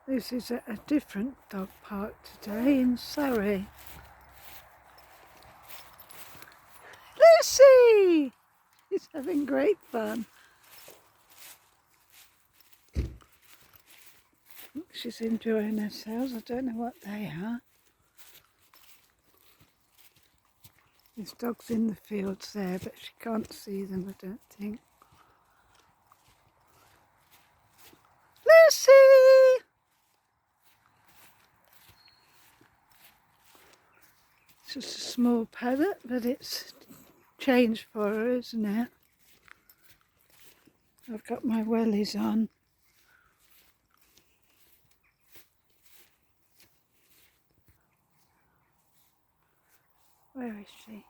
This is at a different dog park today in Surrey. Lucy! She's having great fun. She's enjoying herself. I don't know what they are. There's dogs in the fields there, but she can't see them, I don't think. Lucy! It's just a small paddock, but it's changed for her, isn't it? I've got my wellies on. Where is she?